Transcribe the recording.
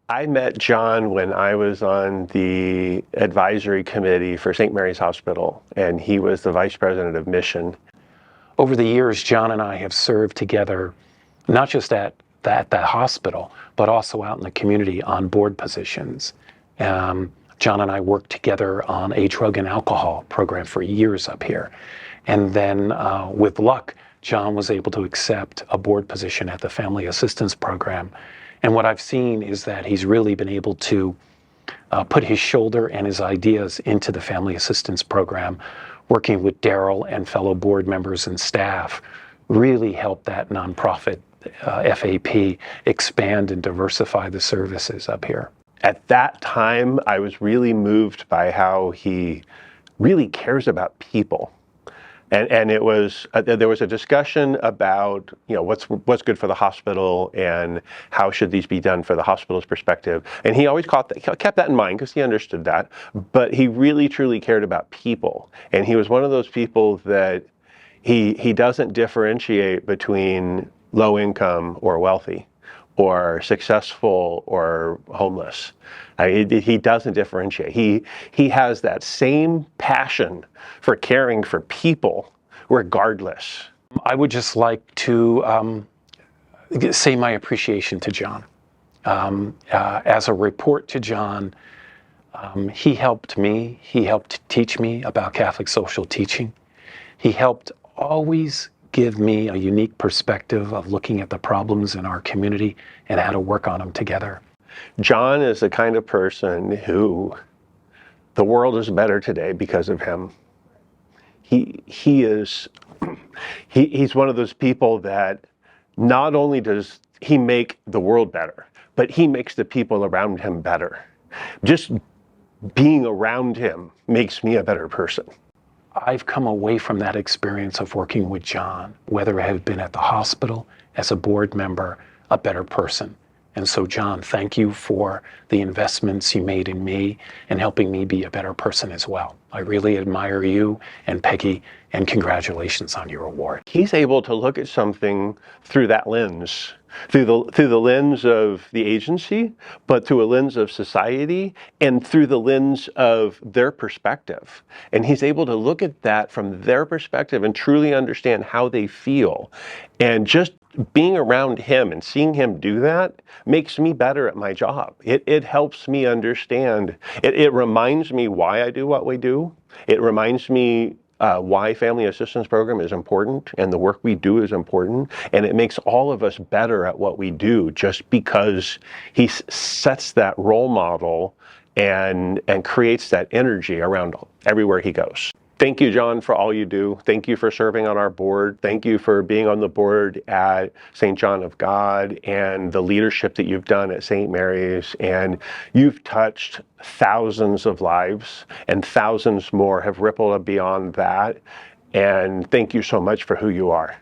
I met John when I was on the advisory committee for St. Mary's Hospital, and he was the vice president of mission. Over the years, John and I have served together, not just at that hospital, but also out in the community on board positions. John and I worked together on a drug and alcohol program for years up here. And then with luck, John was able to accept a board position at the Family Assistance Program. And what I've seen is that he's really been able to put his shoulder and his ideas into the Family Assistance Program, working with Daryl and fellow board members and staff, really help that nonprofit FAP expand and diversify the services up here. At that time, I was really moved by how he really cares about people. And it was there was a discussion about what's good for the hospital and how should these be done for the hospital's perspective. And he always kept that in mind because he understood that. But he really truly cared about people. And he was one of those people that he doesn't differentiate between low income or wealthy, or successful or homeless. He doesn't differentiate. He has that same passion for caring for people regardless. I would just like to say my appreciation to John. As a report to John, he helped me. He helped teach me about Catholic social teaching. He helped always give me a unique perspective of looking at the problems in our community and how to work on them together. John is the kind of person who the world is better today because of him. He's one of those people that not only does he make the world better, but he makes the people around him better. Just being around him makes me a better person. I've come away from that experience of working with John, whether it had been at the hospital, as a board member, a better person. And so, John, thank you for the investments you made in me and helping me be a better person as well. I really admire you and Peggy, and congratulations on your award. He's able to look at something through that lens, through the lens of the agency, but through a lens of society and through the lens of their perspective. And he's able to look at that from their perspective and truly understand how they feel. And just being around him and seeing him do that makes me better at my job. It helps me understand. It reminds me why I do what we do. It reminds me why Family Assistance Program is important and the work we do is important. And it makes all of us better at what we do just because he sets that role model and creates that energy around everywhere he goes. Thank you, John, for all you do. Thank you for serving on our board. Thank you for being on the board at St. John of God and the leadership that you've done at St. Mary's. And you've touched thousands of lives, and thousands more have rippled beyond that. And thank you so much for who you are.